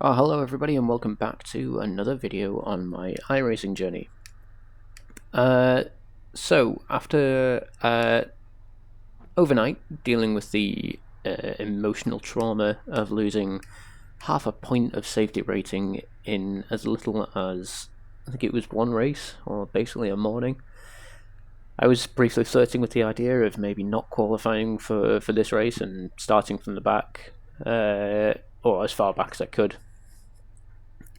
Hello everybody and welcome back to another video on my iRacing journey. So after overnight dealing with the emotional trauma of losing half a point of safety rating in as little as, I think it was one race, or basically a morning, I was briefly flirting with the idea of maybe not qualifying for this race and starting from the back, or as far back as I could.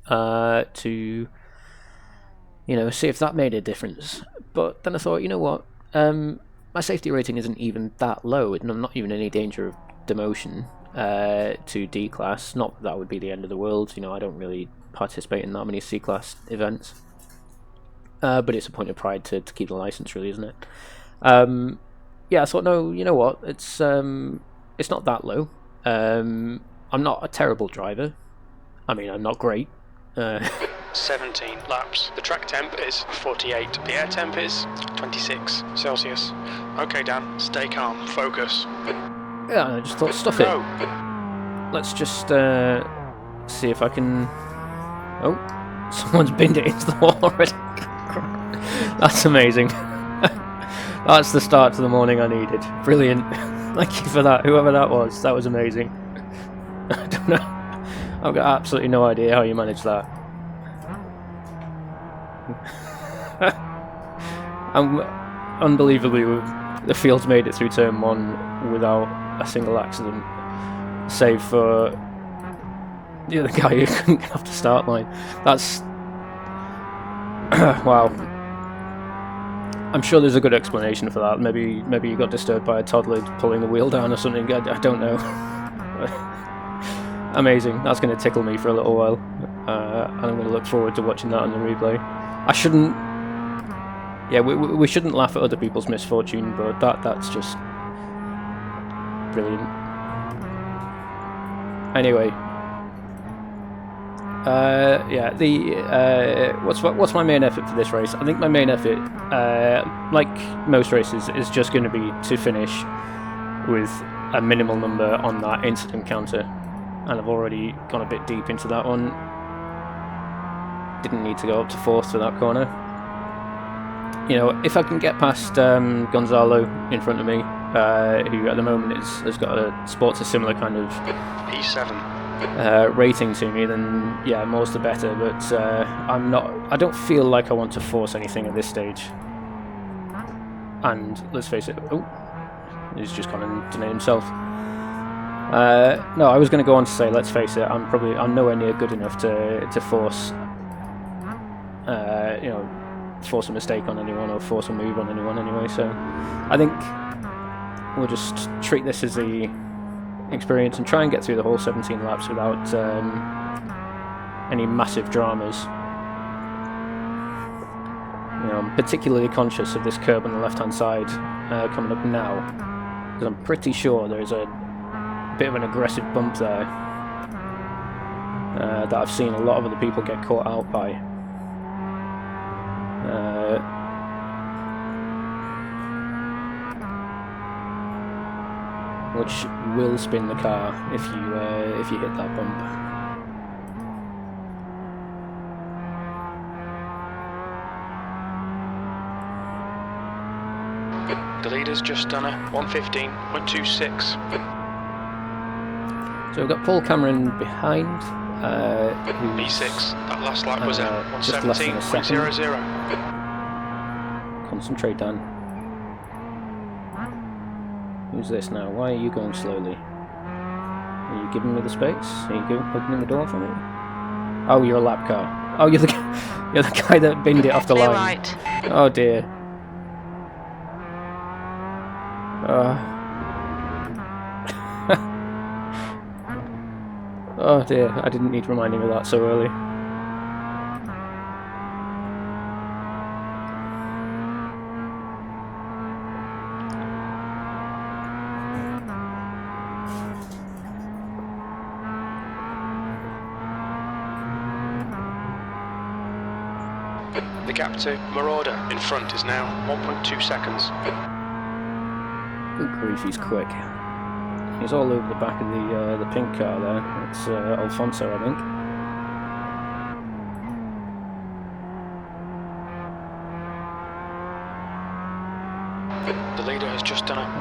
To see if that made a difference. But then I thought, you know what, my safety rating isn't even that low, and I'm not even in any danger of demotion to D class. Not that would be the end of the world. I don't really participate in that many C class events, but it's a point of pride to keep the license, really, isn't it? Yeah, I thought, no, you know what, it's not that low. I'm not a terrible driver. I mean, I'm not great. 17 laps. The track temp is 48. The air temp is 26 Celsius. Okay, Dan, stay calm. Focus. Yeah, I just thought, stuff it. Let's just see if I can... Oh, someone's binned it into the wall already. That's amazing. That's the start to the morning I needed. Brilliant. Thank you for that, whoever that was. That was amazing. I don't know. I've got absolutely no idea how you managed that. Unbelievably, the field's made it through turn one without a single accident, save for the other guy who couldn't get off the start line. That's... wow. I'm sure there's a good explanation for that. Maybe you got disturbed by a toddler pulling the wheel down or something. I don't know. Amazing. That's going to tickle me for a little while, and I'm going to look forward to watching that on the replay. I shouldn't... Yeah, we shouldn't laugh at other people's misfortune, but that's just brilliant. Anyway, yeah, what's my main effort for this race? I think my main effort, like most races, is just going to be to finish with a minimal number on that incident counter. And I've already gone a bit deep into that one. Didn't need to go up to 4th for that corner. If I can get past Gonzalo in front of me, who at the moment has got sports a similar kind of P7 rating to me, then yeah, more's the better. But I don't feel like I want to force anything at this stage. And let's face it, he's just gone and denied himself. No, I was going to go on to say, let's face it, I'm nowhere near good enough to force, force a mistake on anyone or force a move on anyone anyway. So I think we'll just treat this as the experience and try and get through the whole 17 laps without any massive dramas. I'm particularly conscious of this curb on the left-hand side coming up now, because I'm pretty sure there's a bit of an aggressive bump there that I've seen a lot of other people get caught out by. Which will spin the car if you hit that bump. The leader's just done a 1:15.26. So we've got Paul Cameron behind. B6. That last lap was at 1:17.00. Concentrate, Dan. Who's this now? Why are you going slowly? Are you giving me the space? Are you opening the door for me? Oh, you're a lap car. Oh, you're the guy that binned it off the line. Right. Oh dear. Oh dear, I didn't need reminding of that so early. The gap to Marauder in front is now 1.2 seconds. Good grief, he's quick. He's all over the back of the pink car there. It's Alfonso, I think.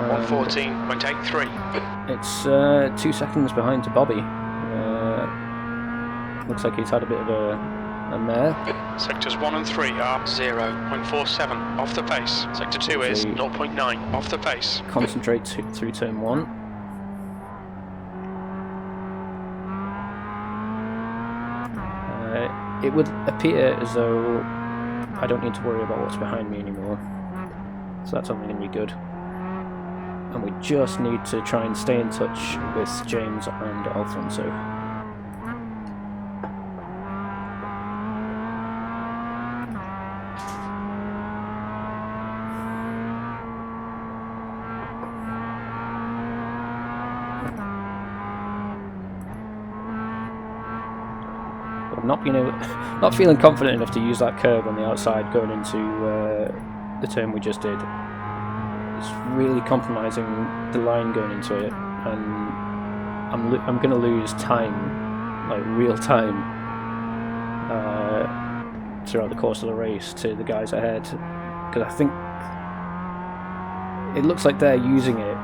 1:14.83. It's 2 seconds behind to Bobby. Looks like he's had a bit of a mare. Sectors 1 and 3 are 0.47 off the pace. Sector 2 is 0.9 off the pace. Concentrate through turn 1. It would appear as though I don't need to worry about what's behind me anymore. So that's only going to be good. And we just need to try and stay in touch with James and Alfonso. Not feeling confident enough to use that curb on the outside going into the turn we just did. It's really compromising the line going into it, and I'm going to lose time, like real time, throughout the course of the race to the guys ahead, because I think it looks like they're using it,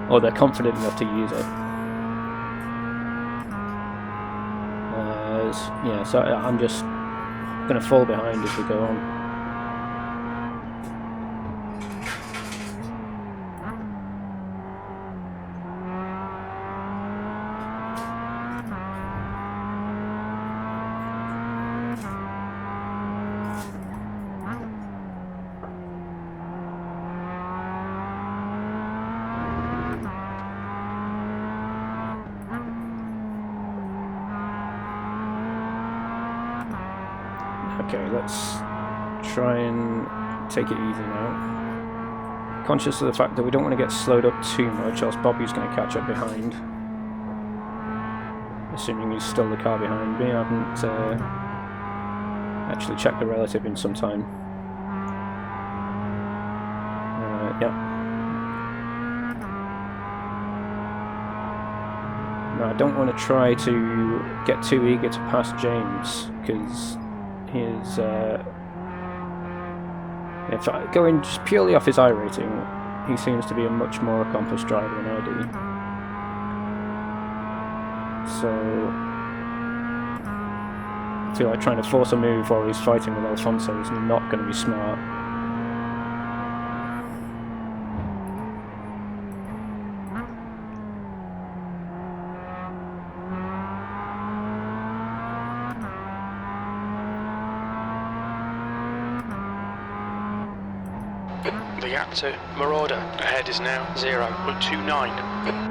or they're confident enough to use it. Yeah, so I'm just going to fall behind as we go on. Okay, let's try and take it easy now. Conscious of the fact that we don't want to get slowed up too much, else Bobby's going to catch up behind. Assuming he's still the car behind me. I haven't actually checked the relative in some time. Yeah. No, I don't want to try to get too eager to pass James, because his if I going just purely off his iRacing, he seems to be a much more accomplished driver than I do. So I feel like trying to force a move while he's fighting with Alfonso is not going to be smart. The gap to Marauder ahead is now 0.29.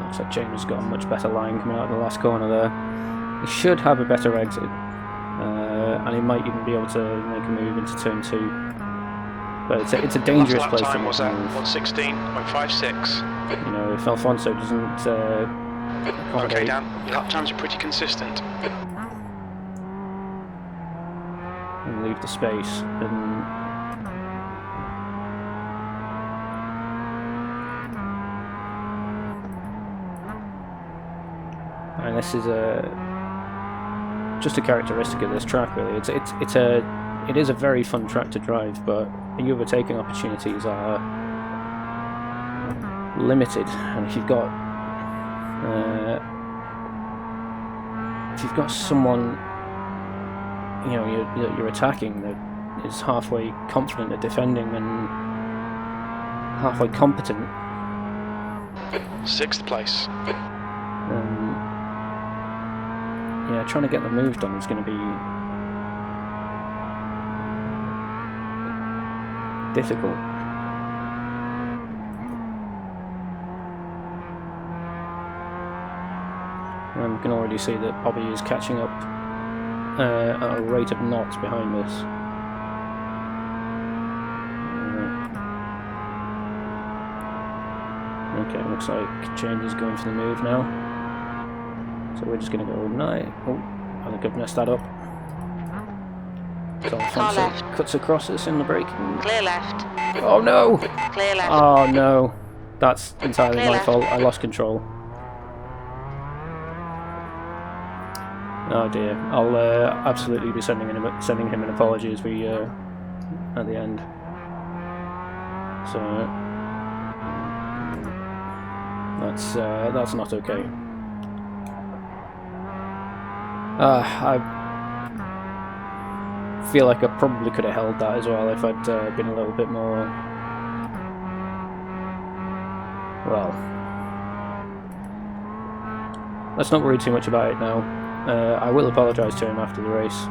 Looks like James has got a much better line coming out of the last corner there. He should have a better exit, and he might even be able to make a move into turn 2. But it's a dangerous place to make a move. 1:16.56. You know, if Alfonso doesn't Okay, Dan, your lap times are pretty consistent. and leave the space, and this is just a characteristic of this track, really. It is a very fun track to drive, but the overtaking opportunities are limited, and if you've got someone, you know, you're attacking that is halfway confident at defending and halfway competent, 6th place. Yeah, trying to get the move done is going to be difficult. We can already see that Bobby is catching up at a rate of knots behind us. Okay, looks like James is going for the move now. So we're just going to go night. Oh, I think I've messed that up. So Alfonso cuts across us in the braking. Clear left. Oh no! Clear left. Oh no! That's entirely my fault. I lost control. Oh dear. I'll absolutely be sending him an apology as we at the end. So that's not okay. I feel like I probably could have held that as well if I'd been a little bit more. Well, let's not worry too much about it now. I will apologise to him after the race.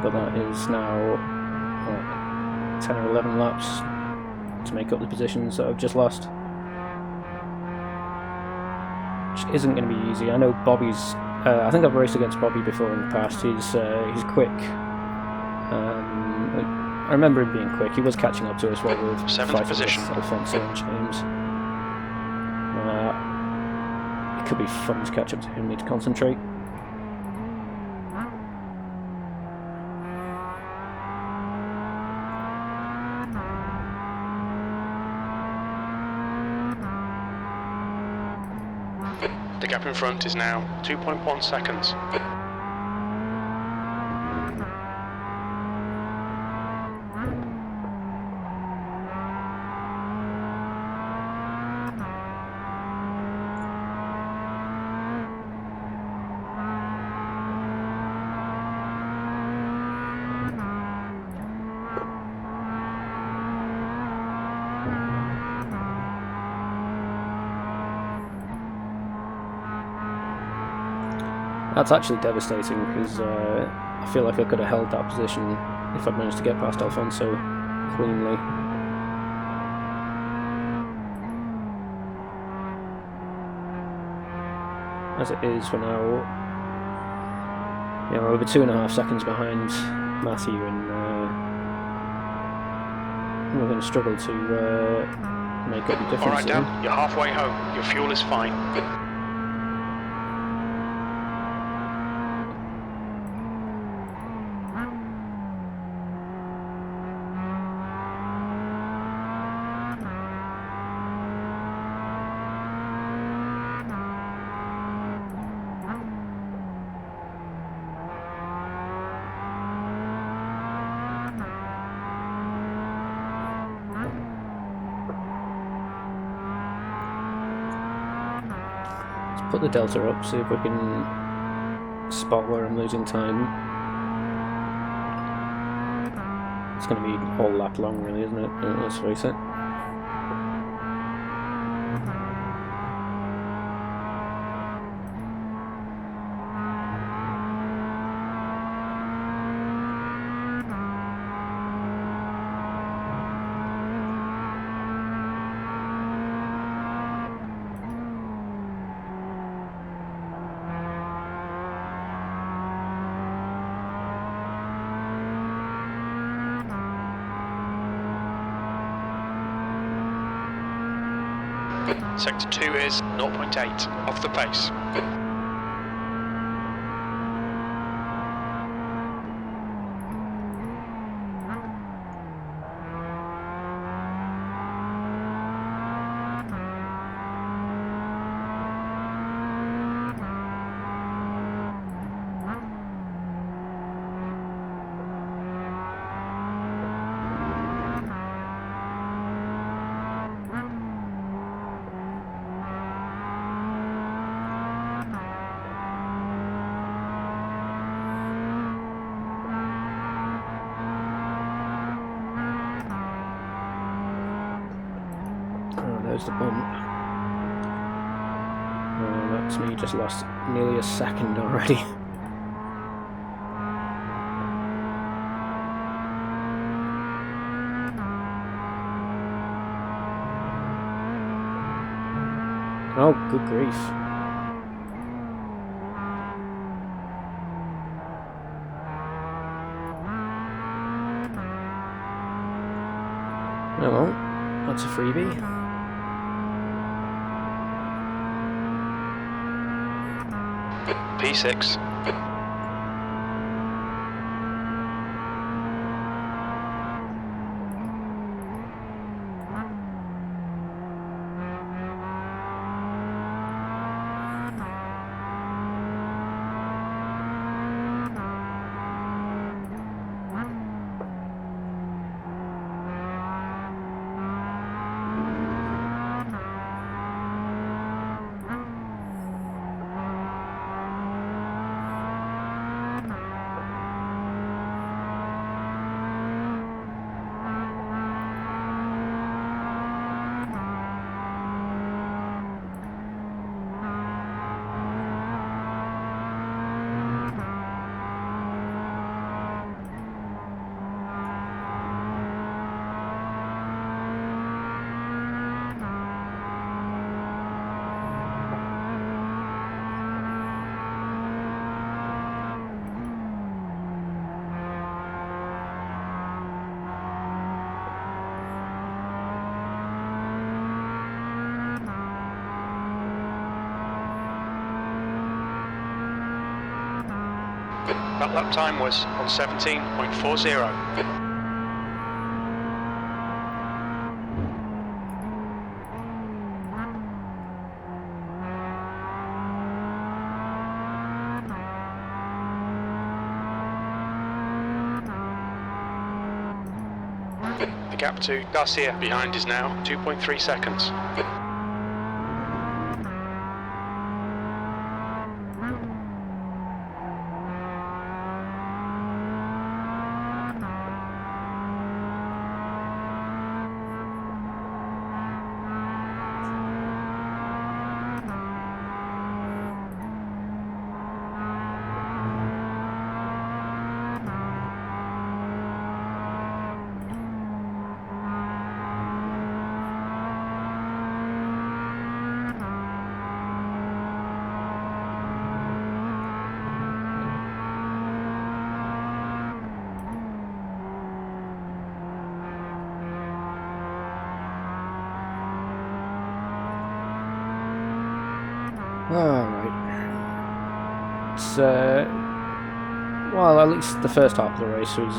But that is now 10 or 11 laps to make up the positions that I've just lost. Which isn't going to be easy. I know Bobby's. I think I've raced against Bobby before in the past. He's quick. I remember him being quick. He was catching up to us while we were fighting with Alfonso and James. It could be fun to catch up to him. Need to concentrate. The gap in front is now 2.1 seconds. That's actually devastating because I feel like I could have held that position if I'd managed to get past Alfonso cleanly. As it is, we're now over 2.5 seconds behind Matthew, and we're going to struggle to make up the difference. Alright Dan, you're halfway home. Your fuel is fine. Put the delta up, see if we can spot where I'm losing time. It's going to be all lap long really, isn't it? Let's face it. Sector 2 is 0.8 off the pace. There's the bump. That's me, just lost nearly a second already. Oh, good grief. Oh well, that's a freebie. P6. That lap time was on 17.40. The gap to Garcia behind is now 2.3 seconds. Alright. It's, well, at least the first half of the race was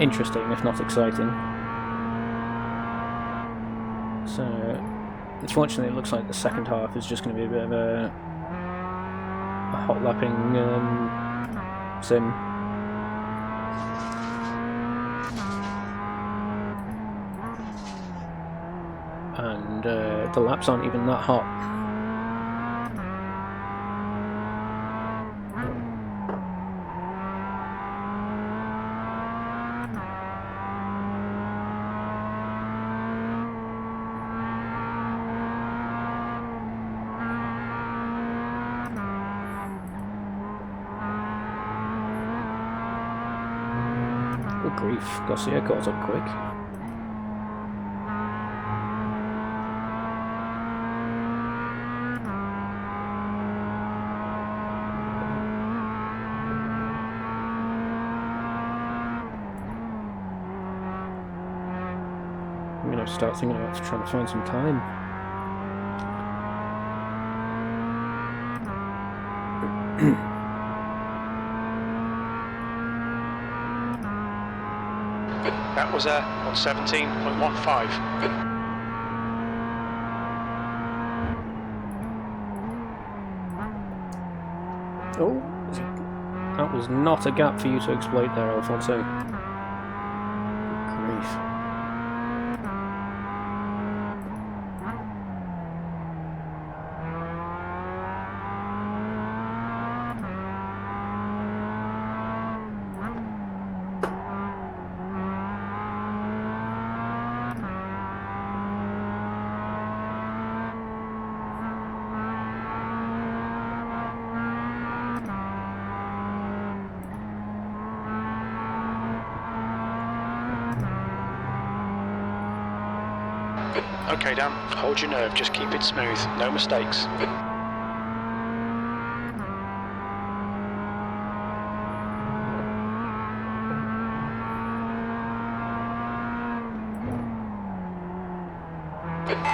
interesting, if not exciting. So, unfortunately, it looks like the second half is just going to be a bit of a hot lapping sim. And the laps aren't even that hot. Good grief, Garcia caught up quick. I'm gonna have to start thinking about trying to find some time. That was on 17.15. Oh, that was not a gap for you to exploit there, Alfonso. Good grief. Okay, Dan, hold your nerve, just keep it smooth, no mistakes.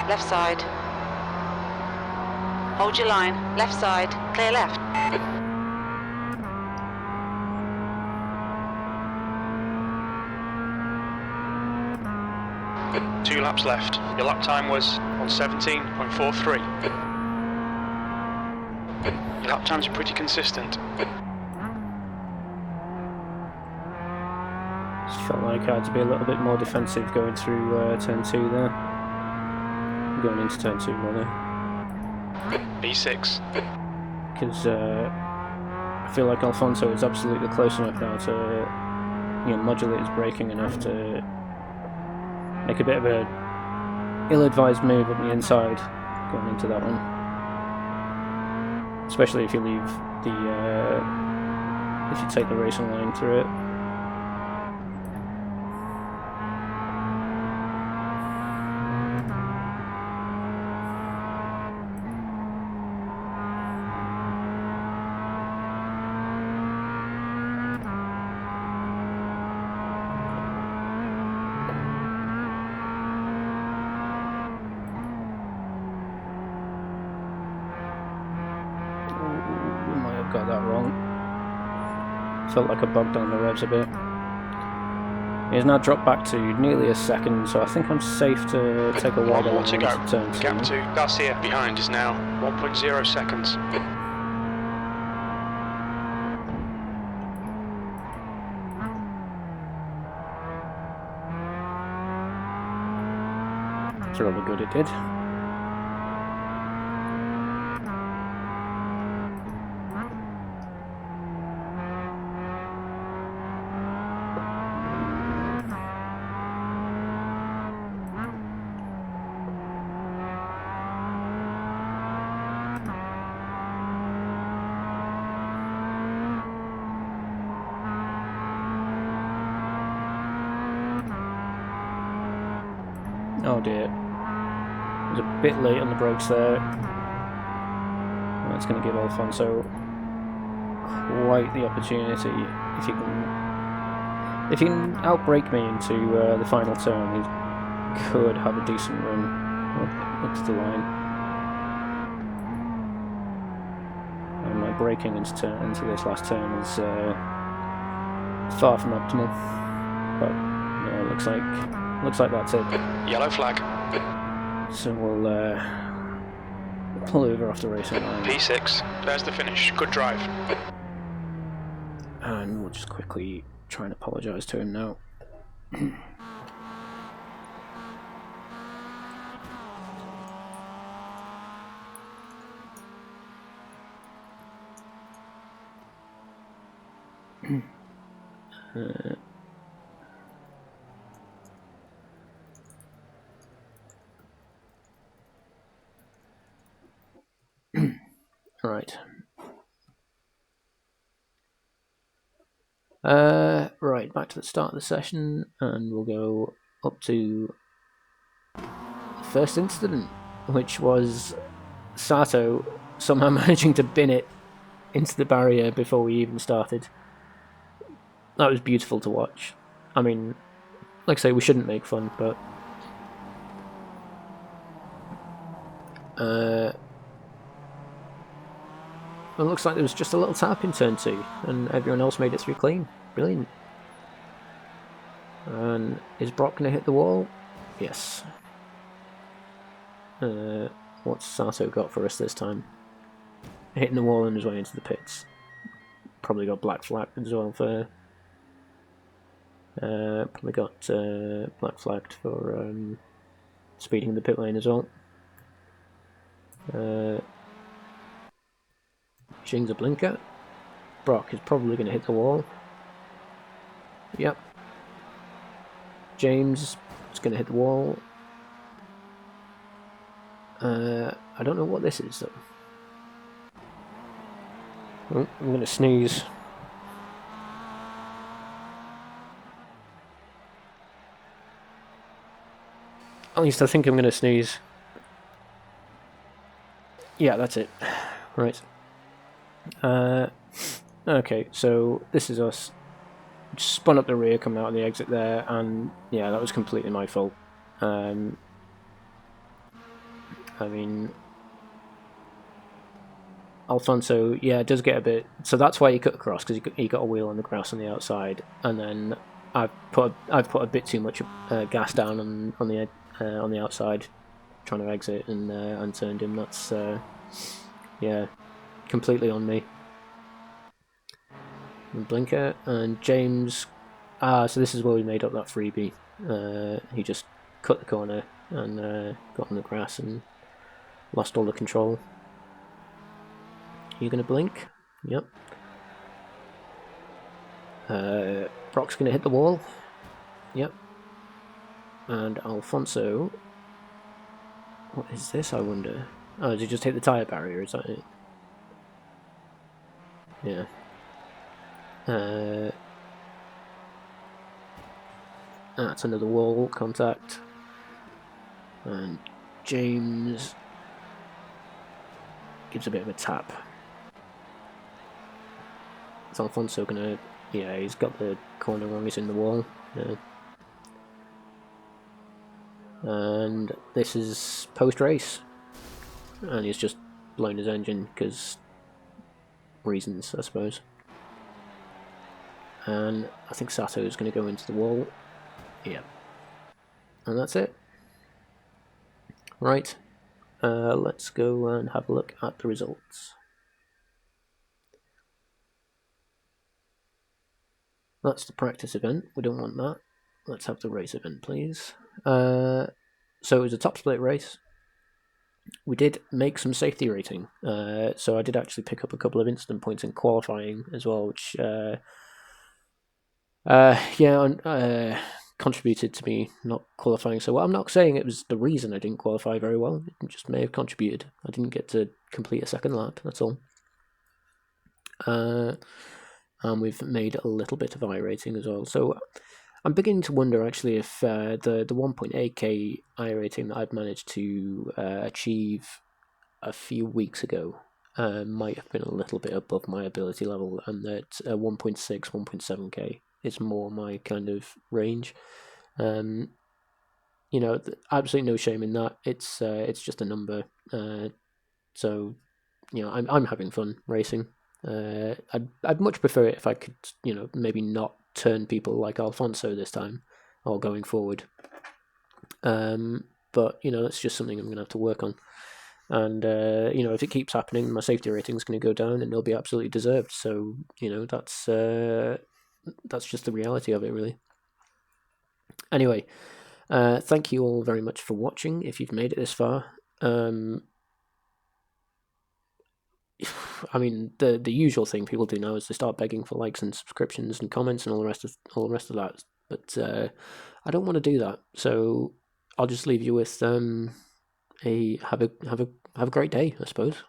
Left side. Hold your line. Left side. Clear left. Two laps left. Your lap time was on 17.43. Your lap times are pretty consistent. Just felt like I had to be a little bit more defensive going through turn 2 there. Going into turn 2 rather. B6. Because I feel like Alfonso is absolutely close enough now to modulate his braking enough to make a bit of a ill-advised move up the inside going into that one. Especially if you leave if you take the racing line through it. Got that wrong. Felt like I bogged down the revs a bit. He's now dropped back to nearly a second, so I think I'm safe to take a wider line to go. into turn 2. Gap to Garcia behind is now 1.0 seconds. It's really good it did. Oh dear. I was a bit late on the brakes there. That's going to give Alfonso quite the opportunity. If he can outbrake me into the final turn, he could have a decent run up to the line. And my braking into this last turn is far from optimal, but no, it looks like that's it. Yellow flag. So we'll pull over off the racing line. P6. There's the finish. Good drive. And we'll just quickly try and apologise to him now. Right. Right, back to the start of the session, and we'll go up to the first incident, which was Sato somehow managing to bin it into the barrier before we even started. That was beautiful to watch. I mean, like I say, we shouldn't make fun, but it looks like there was just a little tap in turn 2, and everyone else made it through clean. Brilliant. And is Brock going to hit the wall? Yes. What's Sato got for us this time? Hitting the wall on his way into the pits. Probably got black flagged as well for... probably got black flagged for speeding the pit lane as well. Shing's a blinker. Brock is probably going to hit the wall. Yep. James is going to hit the wall. I don't know what this is though. Oh, I'm going to sneeze. At least I think I'm going to sneeze. Yeah, that's it. Right. Okay, so this is us. Just spun up the rear, coming out of the exit there, and yeah, that was completely my fault. I mean, Alfonso, yeah, does get a bit. So that's why he cut across, because he got a wheel on the grass on the outside, and then I've put a bit too much gas down on the outside, trying to exit, and turned him. That's yeah, completely on me. And blinker and James. So this is where we made up that freebie. He just cut the corner and got on the grass and lost all the control. You gonna blink? Yep. Brock's gonna hit the wall. Yep. And Alfonso. What is this, I wonder? Oh, did he just hit the tyre barrier? Is that it? Yeah. That's another wall contact. And James gives a bit of a tap. Is Alfonso gonna... Yeah, he's got the corner wrong, he's in the wall. Yeah. And this is post-race. And he's just blown his engine, because... reasons, I suppose. And I think Sato is going to go into the wall. Yeah. And that's it. Right. Let's go and have a look at the results. That's the practice event. We don't want that. Let's have the race event, please. So it was a top split race. We did make some safety rating. So I did actually pick up a couple of incident points in qualifying as well, which contributed to me not qualifying so well. I'm not saying it was the reason I didn't qualify very well. It just may have contributed. I didn't get to complete a second lap, that's all. And we've made a little bit of iRacing as well. So I'm beginning to wonder actually if the 1.8k iRacing that I've managed to achieve a few weeks ago might have been a little bit above my ability level, and that 1.6, 1.7k is more my kind of range. You know, absolutely no shame in that. It's just a number. So, you know, I'm having fun racing. I'd much prefer it if I could, you know, maybe not turn people like Alfonso this time, or going forward. But you know, that's just something I'm going to have to work on. And you know, if it keeps happening, my safety rating is going to go down, and it'll be absolutely deserved. So you know, that's just the reality of it, really. Anyway, thank you all very much for watching. If you've made it this far, I mean, the usual thing people do now is they start begging for likes and subscriptions and comments and all the rest of that. But I don't want to do that, so I'll just leave you with have a great day, I suppose.